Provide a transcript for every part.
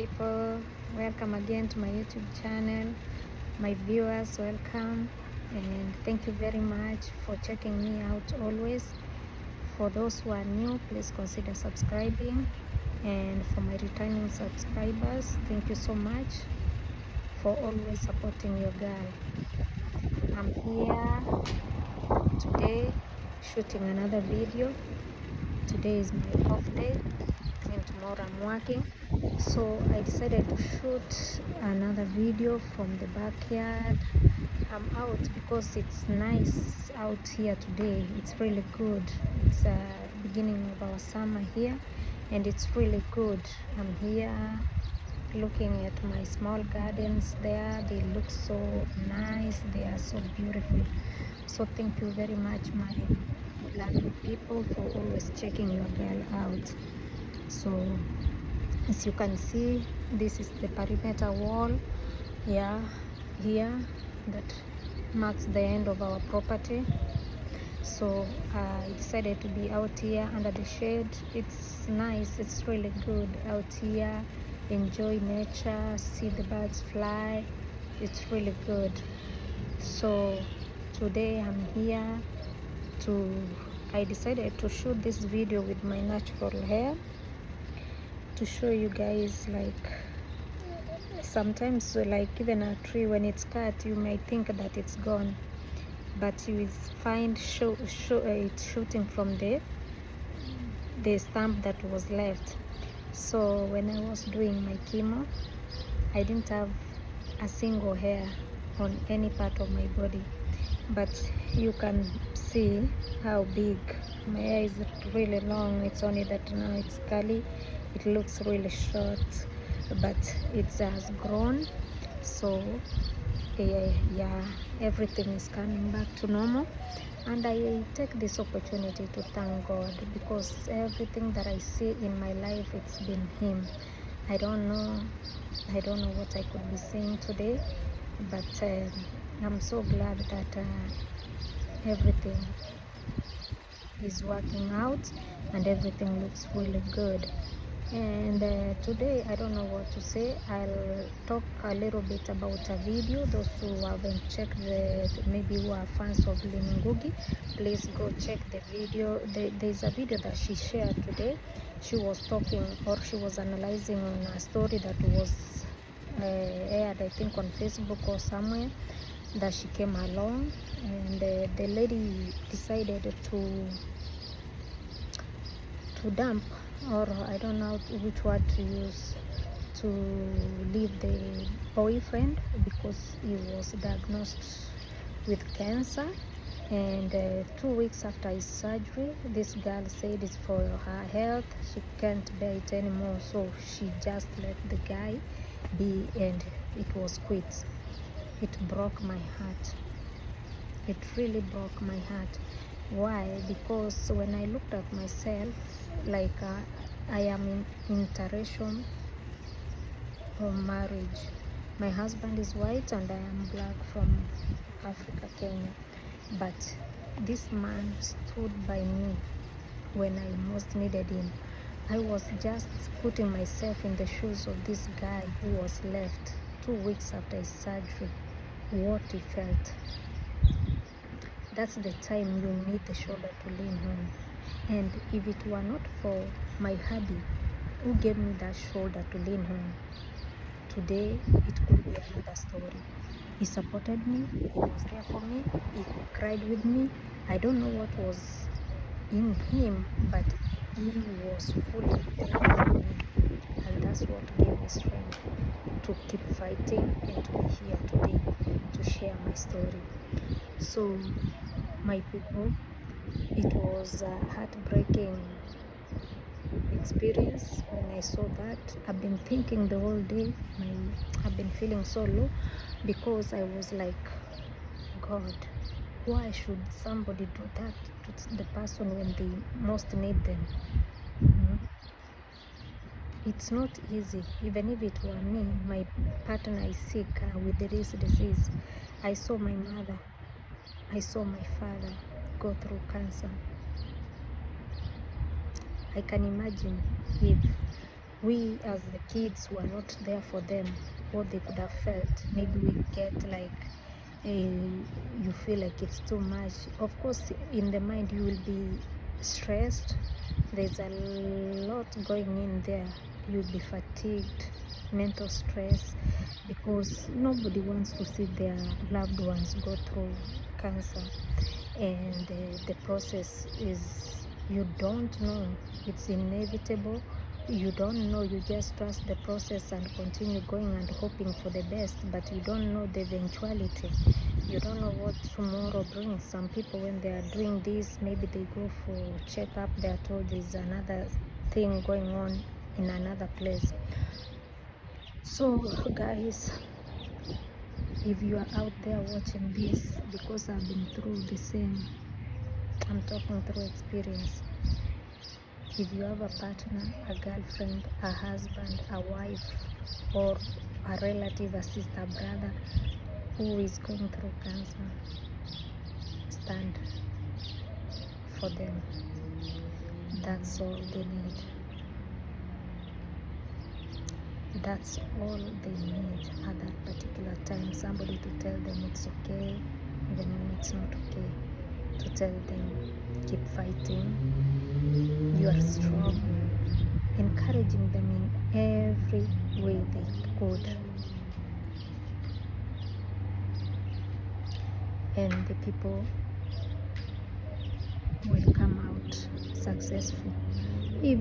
people, welcome again to my YouTube channel. My viewers, welcome, and thank you very much for checking me out always. For those who are new, please consider subscribing, and for my returning subscribers, thank you so much for always supporting your girl. I'm here today shooting another video. Today is my off day and tomorrow I'm working, so I decided to shoot another video from the backyard. I'm out because it's nice out here today. It's really good. It's beginning of our summer here and it's really good. I'm here looking at my small gardens there. They look so nice, they are so beautiful. So thank you very much, my lovely people, for always checking your girl out. So as you can see, this is the perimeter wall, yeah, here, that marks the end of our property. So I decided to be out here under the shade. It's nice, it's really good out here. Enjoy nature, see the birds fly. It's really good. So today I'm here I decided to shoot this video with my natural hair to show you guys, like, sometimes, like, even a tree when it's cut, you might think that it's gone, but you will find it shooting from the stump that was left. So when I was doing my chemo, I didn't have a single hair on any part of my body, but you can see how big my hair is. Really long. It's only that now it's curly. It looks really short, but it has grown. So yeah, everything is coming back to normal, and I take this opportunity to thank God, because everything that I see in my life, it's been Him. I don't know what I could be saying today, but I'm so glad that everything is working out and everything looks really good. And today, I don't know what to say. I'll talk a little bit about a video. Those who haven't checked maybe who are fans of Lynn Ngugi, please go check the video. There's a video that she shared today. She was talking, or she was analyzing on a story that was aired, I think, on Facebook or somewhere, that she came along, and the lady decided to dump, or I don't know which word to use, to leave the boyfriend because he was diagnosed with cancer. And 2 weeks after his surgery, this girl said it's for her health, she can't bear it anymore, so she just let the guy be, and it was quits. It broke my heart. It really broke my heart. Why? Because when I looked at myself, like, I am in interracial marriage. My husband is white and I am black from Africa, Kenya. But this man stood by me when I most needed him. I was just putting myself in the shoes of this guy who was left 2 weeks after his surgery, what he felt. That's the time you need the shoulder to lean on. And if it were not for my hubby, who gave me that shoulder to lean on, today it could be another story. He supported me, he was there for me, he cried with me. I don't know what was in him, but he was fully there for me. And that's what gave me strength to keep fighting and to be here today to share my story. So, my people, it was a heartbreaking experience when I saw that. I've been thinking the whole day. I've been feeling so low, because I was like, God, why should somebody do that to the person when they most need them? It's not easy. Even if it were me, my partner is sick with this disease. I saw my mother, I saw my father go through cancer. I can imagine if we as the kids were not there for them, what they could have felt. Maybe we get like you feel like it's too much. Of course, in the mind you will be stressed. There's a lot going in there. You'll be fatigued, mental stress, because nobody wants to see their loved ones go through cancer. And the process is, you don't know, it's inevitable. You don't know, you just trust the process and continue going and hoping for the best, but you don't know the eventuality. You don't know what tomorrow brings. Some people, when they are doing this, maybe they go for checkup, they are told there's another thing going on in another place. So guys, if you are out there watching this, because I've been through the same, I'm talking through experience. If you have a partner, a girlfriend, a husband, a wife, or a relative, a sister, a brother who is going through cancer, stand for them. That's all they need. That's all they need at that particular time. Somebody to tell them it's okay, even when it's not okay. To tell them, keep fighting, you are strong. Encouraging them in every way they could. And the people will come out successful. If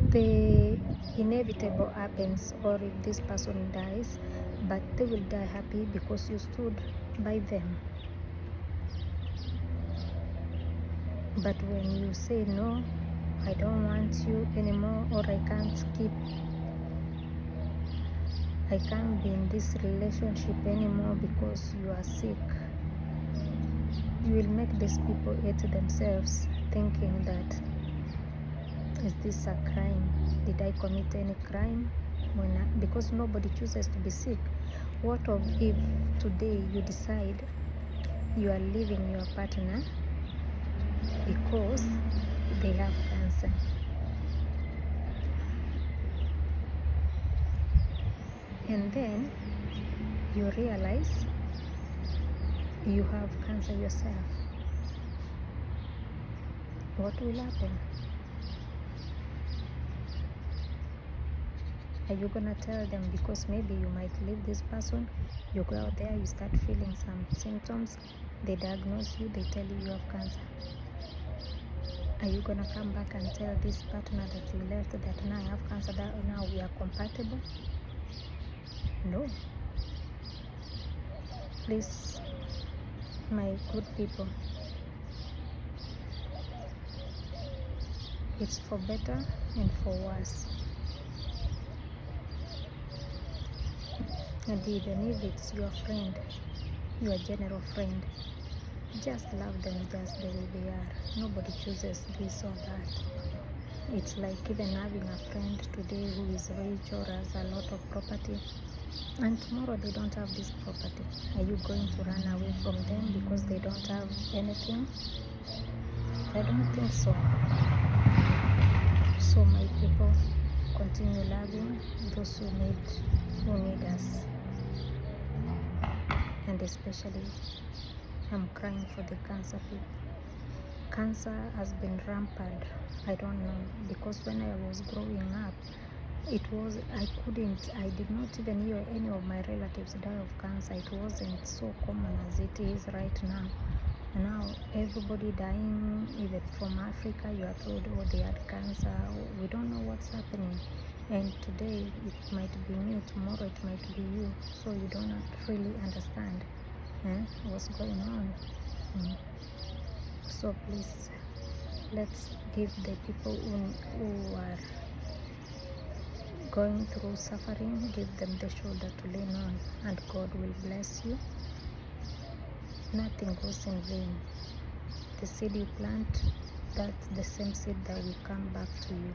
the inevitable happens, or if this person dies, but they will die happy because you stood by them. But when you say no, I don't want you anymore, or I can't be in this relationship anymore because you are sick, you will make these people hate themselves, thinking that, is this a crime? Did I commit any crime? Because nobody chooses to be sick. What of if today you decide you are leaving your partner because they have cancer? And then you realize you have cancer yourself. What will happen? Are you gonna tell them, because maybe you might leave this person, you go out there, you start feeling some symptoms, they diagnose you, they tell you have cancer. Are you gonna come back and tell this partner that you left that now I have cancer, that now we are compatible? No. Please, my good people, it's for better and for worse. And even if it's your friend, your general friend, just love them just the way they are. Nobody chooses this or that. It's like even having a friend today who is rich or has a lot of property, and tomorrow they don't have this property. Are you going to run away from them because they don't have anything? I don't think so. So my people, continue loving those who need us. And especially, I'm crying for the cancer people. Cancer has been rampant. I don't know, because when I was growing up, I did not even hear any of my relatives die of cancer. It wasn't so common as it is right now. Now everybody dying, even from Africa, you are told, oh, they had cancer. We don't know what's happening. And today it might be me, tomorrow it might be you. So you don't really understand what's going on. So please, let's give the people who are going through suffering, give them the shoulder to lean on, and God will bless you. Nothing goes in vain. The seed you plant, that's the same seed that will come back to you.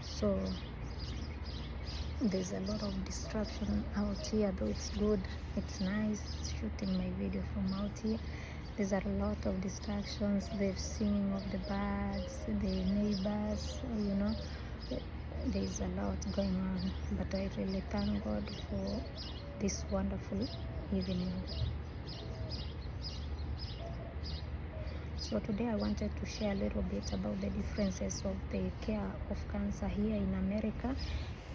So there's a lot of distraction out here, though it's good, it's nice shooting my video from out here. There's a lot of distractions, the singing of the birds, the neighbors, there's a lot going on. But I really thank God for this wonderful evening. So today I wanted to share a little bit about the differences of the care of cancer here in America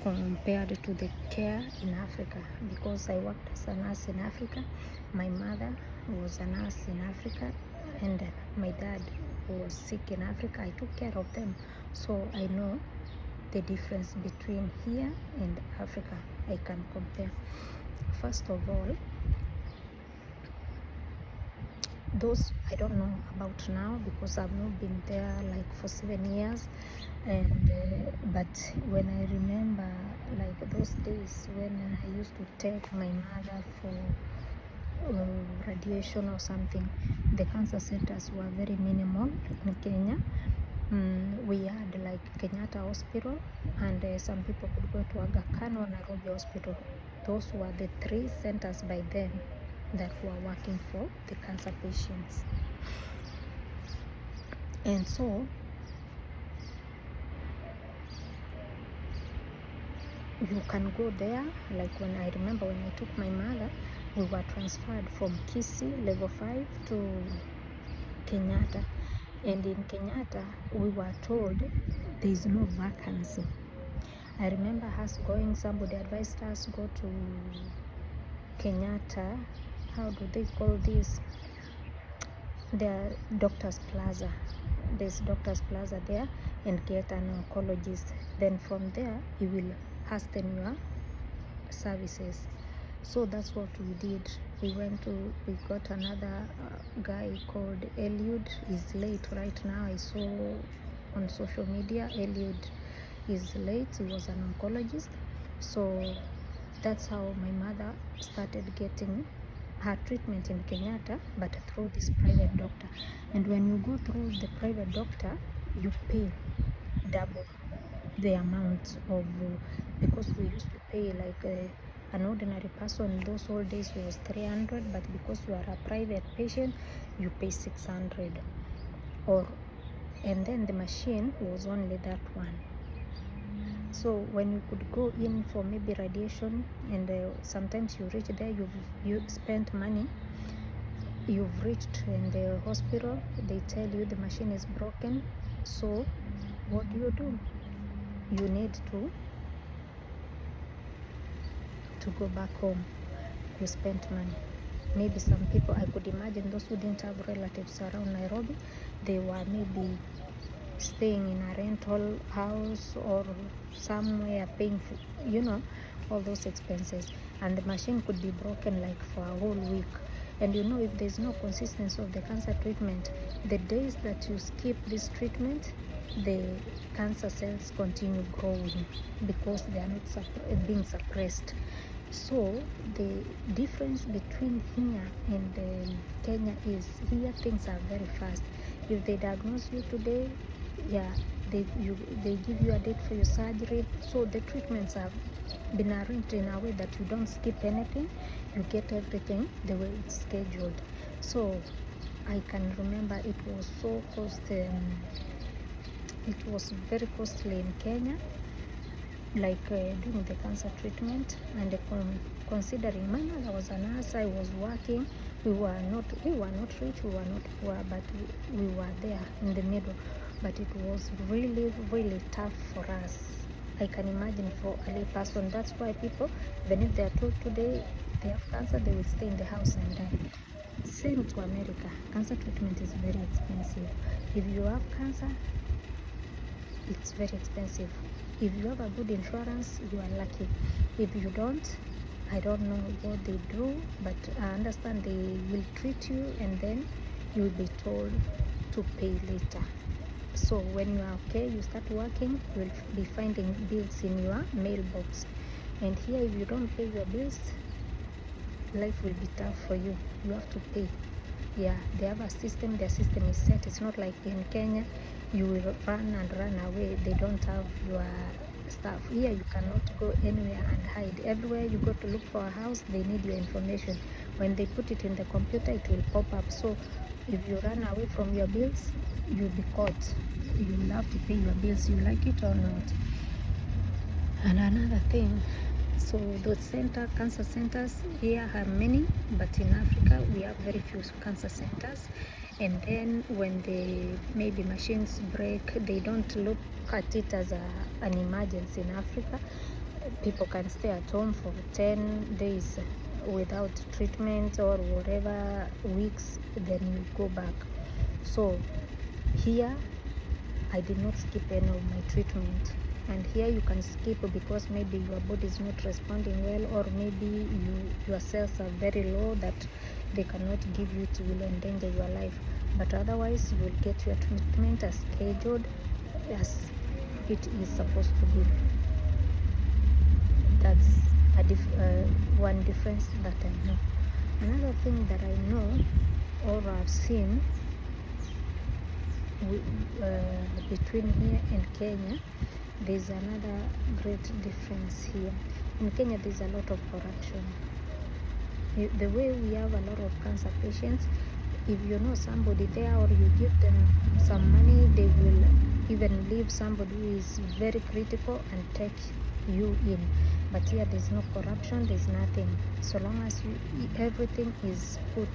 compared to the care in Africa, because I worked as a nurse in Africa. My mother was a nurse in Africa, and my dad was sick in Africa. I took care of them, so I know the difference between here and Africa. I can compare. First of all, those I don't know about now, because I've not been there like for 7 years, and but when I remember like those days when I used to take my mother for radiation or something, the cancer centers were very minimal in Kenya. We had like Kenyatta Hospital, and some people could go to Aga Khan or Nairobi Hospital. Those were the 3 centers by then that were working for the cancer patients. And so you can go there, like when I remember when I took my mother, we were transferred from Kisii level 5 to Kenyatta, and in Kenyatta we were told there is no vacancy. I remember us going, somebody advised us go to Kenyatta, how do they call this, the Doctor's Plaza. There's Doctor's Plaza there, and get an oncologist. Then from there he will hasten your services. So that's what we did. We got another guy called Eliud. He's late right now. I saw on social media Eliud is late. He was an oncologist. So that's how my mother started getting her treatment in Kenyatta, but through this private doctor. And when you go through the private doctor, you pay double the amount of, because we used to pay like an ordinary person those old days was 300, but because you are a private patient, you pay 600. And then the machine was only that one. So when you could go in for maybe radiation, and sometimes you reach there, you spent money, you've reached in the hospital, they tell you the machine is broken. So what do? You need to go back home. You spent money. Maybe some people, I could imagine those who didn't have relatives around Nairobi, they were maybe staying in a rental house or somewhere, paying for, all those expenses, and the machine could be broken like for a whole week. And if there's no consistency of the cancer treatment, the days that you skip this treatment, the cancer cells continue growing because they are not being suppressed. So the difference between here and Kenya is, here things are very fast. If they diagnose you today, they give you a date for your surgery. So the treatments have been arranged in a way that you don't skip anything. You get everything the way it's scheduled. So I can remember it was so costly. It was very costly in Kenya, like doing the cancer treatment, and considering my mother was a nurse, I was working. We were not rich, we were not poor, but we were there in the middle. But it was really, really tough for us. I can imagine for a lay person. That's why people, even if they are told today they have cancer, they will stay in the house and die. Same to America. Cancer treatment is very expensive. If you have cancer, it's very expensive. If you have a good insurance, you are lucky. If you don't, I don't know what they do, but I understand they will treat you and then you will be told to pay later. So when you are okay, you start working, you will be finding bills in your mailbox. And here, if you don't pay your bills, life will be tough for you. You have to pay. Yeah, they have a system. Their system is set. It's not like in Kenya, you will run away. They don't have your stuff. Here, you cannot go anywhere and hide. Everywhere you go to look for a house, they need your information. When they put it in the computer, it will pop up. So If you run away from your bills, you'll be caught. You will have to pay your bills, you like it or not. And another thing, so those cancer centers here are many, but in Africa we have very few cancer centers. And then when maybe machines break, they don't look at it as an emergency. In Africa, people can stay at home for 10 days without treatment or whatever, weeks, then you go back. So here I did not skip any of my treatment, and here you can skip because maybe your body is not responding well, or maybe your cells are very low that they cannot give you, it will endanger your life. But otherwise you will get your treatment as scheduled, as it is supposed to be. That's one difference that I know. Another thing that I know or I've seen between here and Kenya, there's another great difference here. In Kenya, there's a lot of corruption. The way we have a lot of cancer patients, if you know somebody there or you give them some money, they will even leave somebody who is very critical and take you in. But here there's no corruption, there's nothing. So long as everything is put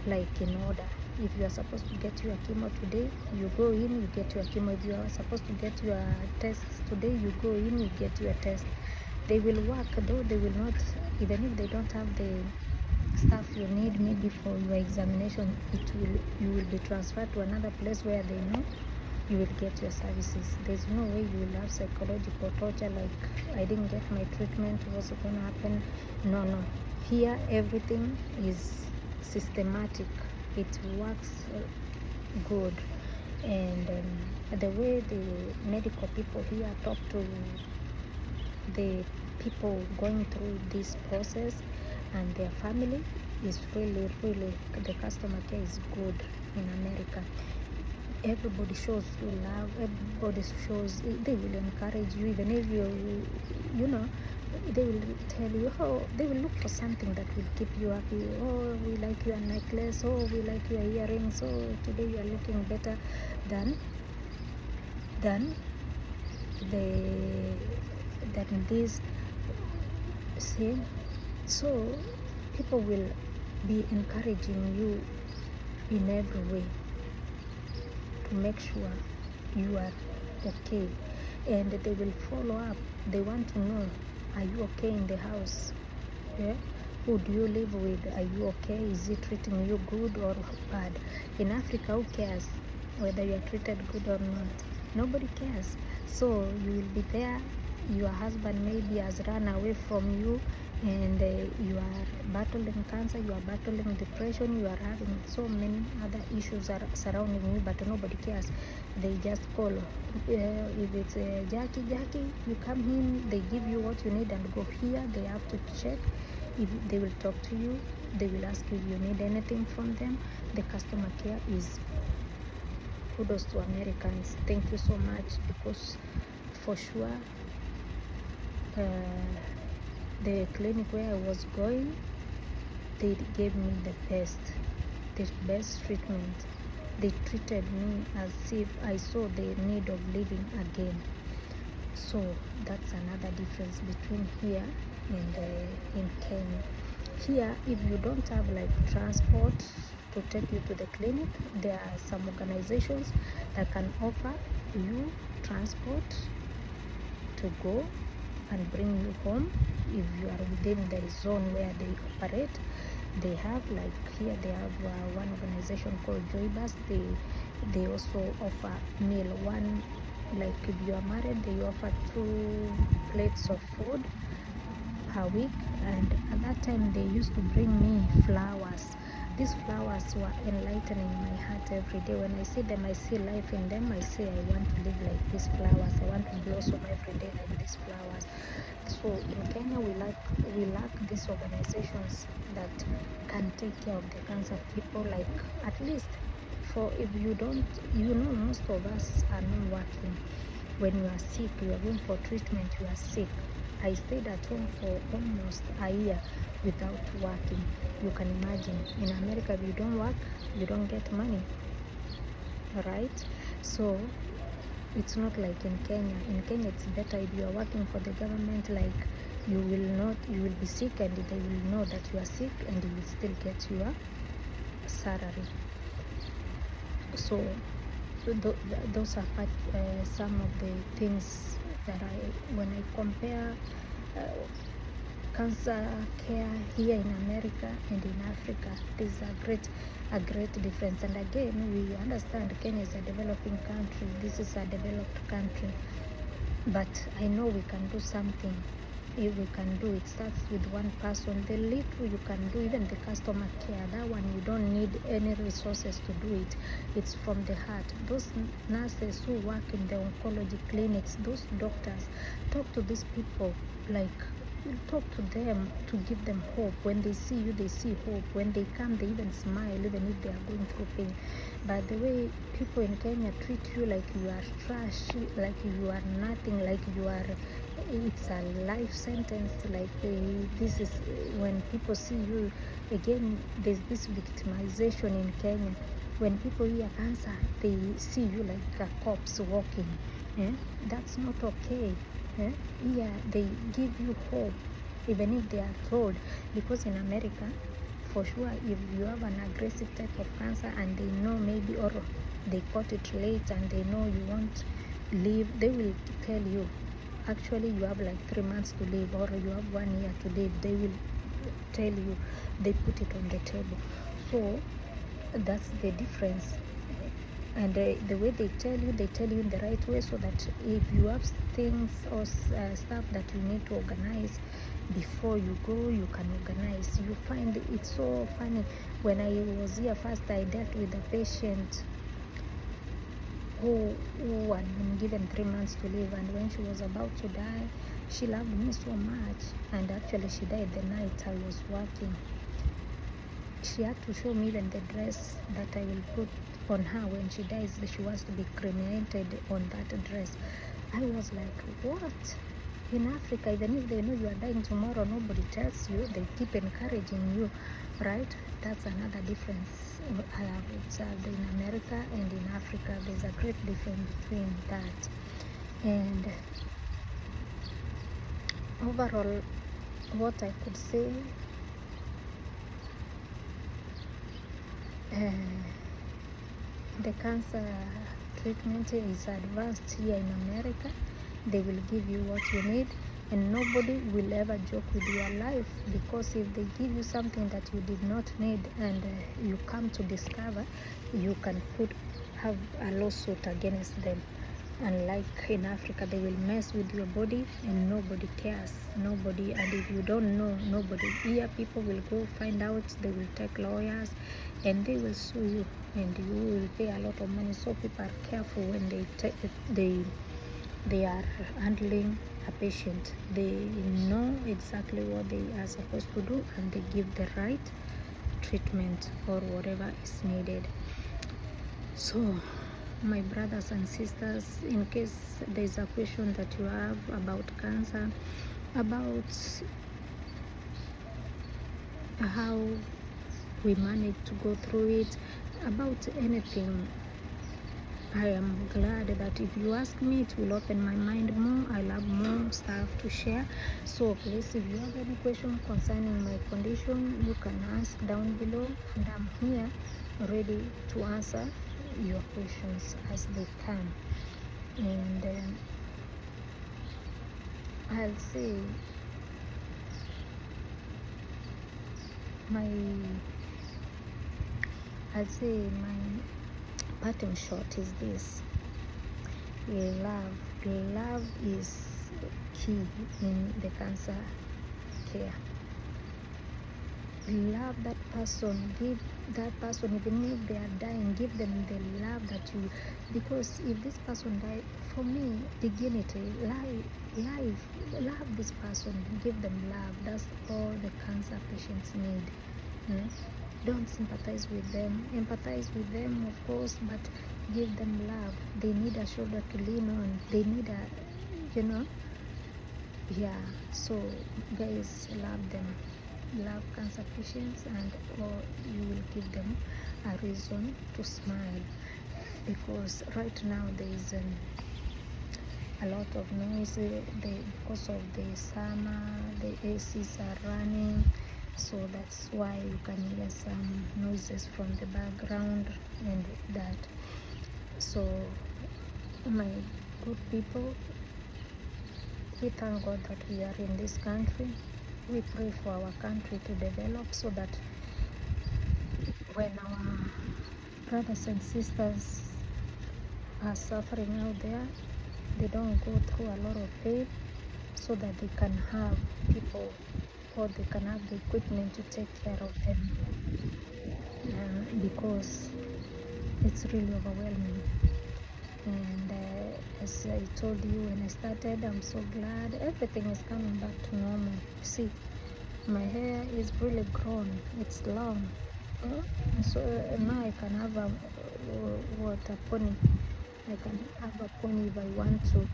like in order. If you are supposed to get your chemo today, you go in, you get your chemo. If you are supposed to get your tests today, you go in, you get your test. They will work, though they will not, even if they don't have the stuff you need maybe for your examination, you will be transferred to another place where they know you will get your services. There's no way you will have psychological torture like I didn't get my treatment, what's going to happen? No. Here everything is systematic, it works good. And the way the medical people here talk to the people going through this process and their family is really, the customer care is good in America. Everybody shows you love, everybody shows, they will encourage you, even if you know, they will tell you, they will look for something that will keep you happy. Oh, we like your necklace, oh, we like your earrings, oh, today you are looking better than this same. So people will be encouraging you in every way to make sure you are okay, and they will follow up. They want to know, are you okay in the house? Yeah? Who do you live with? Are you okay? Is he treating you good or bad? In Africa, who cares whether you are treated good or not? Nobody cares. So you will be there, your husband maybe has run away from you, and you are battling cancer, you are battling depression, you are having so many other issues are surrounding you, but nobody cares. They just call. If it's Jackie, you come in, they give you what you need and go here. They have to check. If they will talk to you, they will ask if you need anything from them. The customer care is kudos to Americans. Thank you so much, because for sure the clinic where I was going, they gave me the best treatment. They treated me as if I saw the need of living again. So that's another difference between here and in Kenya. Here, if you don't have like transport to take you to the clinic, there are some organizations that can offer you transport to go and bring you home if you are within the zone where they operate. They have, like here, they have one organization called Joybus. They also offer meal. One, like if you are married, they offer 2 plates of food per week. And at that time they used to bring me flowers. These flowers were enlightening my heart every day. When I see them, I see life in them. I say, I want to live like these flowers. I want to blossom every day like these flowers. So in Kenya, we lack these organizations that can take care of the cancer people. Like, at least for, if you don't, most of us are not working. When you are sick, you are going for treatment, you are sick. I stayed at home for almost a year without working. You can imagine, in America, if you don't work, you don't get money, right? So it's not like in Kenya. In Kenya, it's better if you are working for the government. Like, you will be sick and they will know that you are sick, and you will still get your salary. So those are some of the things that when I compare cancer care here in America and in Africa, there's a great difference. And again, we understand Kenya is a developing country. This is a developed country, but I know we can do something. If we can do it, starts with one person. The little you can do, even the customer care, that one you don't need any resources to do it. It's from the heart. Those nurses who work in the oncology clinics, those doctors, talk to these people, like, talk to them to give them hope. When they see you, they see hope. When they come, they even smile, even if they are going through pain. But the way people in Kenya treat you like you are trash, like you are nothing, like you are, it's a life sentence. Like this is when people see you, again, there's this victimization in Kenya. When people hear cancer, they see you like a corpse walking. That's not okay. Yeah, they give you hope, even if they are told, because in America, for sure, if you have an aggressive type of cancer and they know maybe, or they caught it late and they know you won't live, they will tell you, actually you have like 3 months to live, or you have 1 year to live. They will tell you, they put it on the table. So that's the difference. And the way they tell you in the right way, so that if you have things or stuff that you need to organize before you go, you can organize. You find it's so funny. When I was here first, I dealt with a patient who had been given 3 months to live, and when she was about to die, she loved me so much, and actually she died the night I was working. She had to show me even the dress that I will put on her when she dies. She wants to be cremated on that dress. I was like, what? In Africa, even if they know you are dying tomorrow, nobody tells you. They keep encouraging you, right? That's another difference I have observed in America and in Africa. There's a great difference between that. And overall, what I could say, the cancer treatment is advanced here in America. They will give you what you need, and nobody will ever joke with your life, because if they give you something that you did not need and you come to discover, you can have a lawsuit against them. Unlike in Africa, they will mess with your body and nobody cares. Nobody. And if you don't know, nobody. Here people will go find out, they will take lawyers and they will sue you, and you will pay a lot of money. So people are careful when they are handling a patient. They know exactly what they are supposed to do, and they give the right treatment or whatever is needed. So my brothers and sisters, in case there's a question that you have about cancer, about how we manage to go through it, about anything, I am glad that if you ask me, it will open my mind more. I'll have more stuff to share. So please, if you have any question concerning my condition, you can ask down below, and I'm here ready to answer your questions as they come. And I'll say my parting shot is this: love is key in the cancer care. Love that person, give that person, even if they are dying, give them the love that you, because if this person died, for me, dignity, love this person, give them love. That's all the cancer patients need. Don't sympathize with them, empathize with them, of course, but give them love. They need a shoulder to lean on. They need Yeah, so guys, love them, love cancer patients, and or you will give them a reason to smile, because right now there is a lot of noise because of the summer. The ACs are running, so that's why you can hear some noises from the background and that. So my good people, we thank God that we are in this country. We pray for our country to develop, so that when our brothers and sisters are suffering out there, they don't go through a lot of pain, so that they can have people, or they can have the equipment to take care of them, because it's really overwhelming. And as I told you when I started, I'm so glad everything is coming back to normal. See, my hair is really grown, it's long. So now I can have a pony. I can have a pony if I want to.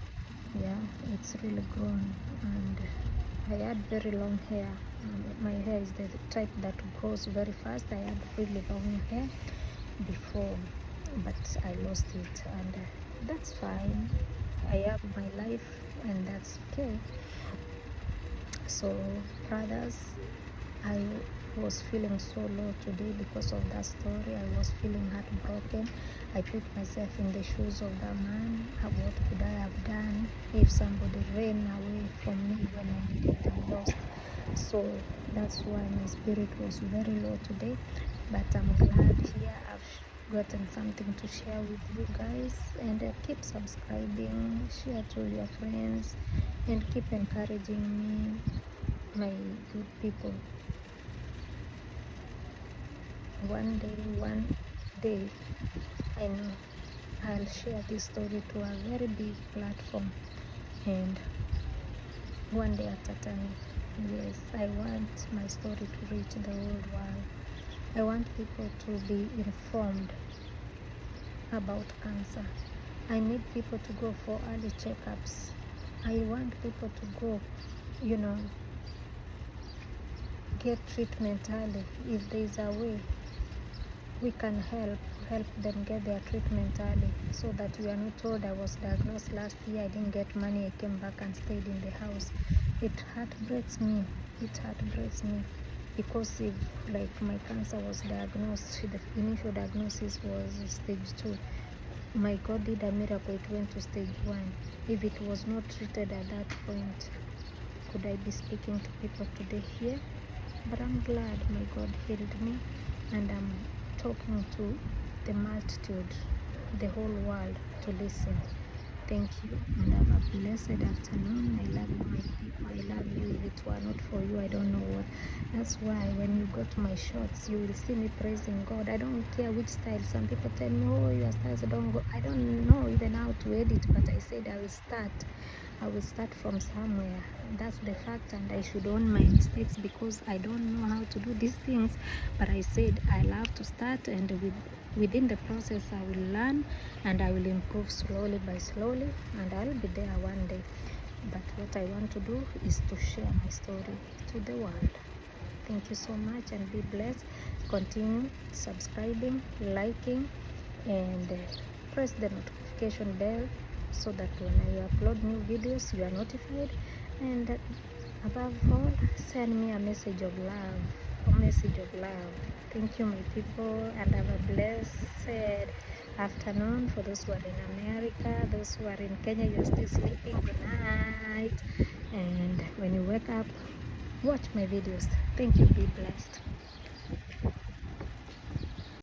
Yeah, it's really grown, and I had very long hair. My hair is the type that grows very fast. I had really long hair before, but I lost it, and that's fine. I have my life, and that's okay. So brothers, I was feeling so low today because of that story. I was feeling heartbroken. I put myself in the shoes of that man. What could I have done if somebody ran away from me when I needed them most? So that's why my spirit was very low today. But I'm glad here I've gotten something to share with you guys. And keep subscribing, share to your friends, and keep encouraging me, my good people. One day, I know I'll share this story to a very big platform, and one day at a time. Yes, I want my story to reach the whole world. I want people to be informed about cancer. I need people to go for early checkups. I want people to go, get treatment early. If there is a way we can help them get their treatment early, so that we are not told I was diagnosed last year, I didn't get money, I came back and stayed in the house. It heartbreaks me. Because if, like, my cancer was diagnosed, the initial diagnosis was stage 2. My God did a miracle, it went to stage 1. If it was not treated at that point, could I be speaking to people today here? But I'm glad my God healed me, and I'm talking to the multitude, the whole world, to listen. Thank you, and have a blessed afternoon. I love you, my people. I love you. If it were not for you, I don't know what. That's why when you go to my shorts, you will see me praising God. I don't care which style. Some people tell me, oh, your styles don't go. I don't know even how to edit, but I said I will start from somewhere. That's the fact, and I should own my mistakes, because I don't know how to do these things. But I said I love to start, and within the process I will learn, and I will improve slowly by slowly, and I'll be there one day. But what I want to do is to share my story to the world. Thank you so much, and be blessed. Continue subscribing, liking, and press the notification bell, so that when I upload new videos, you are notified. And above all, send me a message of love. Thank you, my people, and have a blessed afternoon. For those who are in America, those who are in Kenya, you are still sleeping, good night. And when you wake up, watch my videos. Thank you. Be blessed.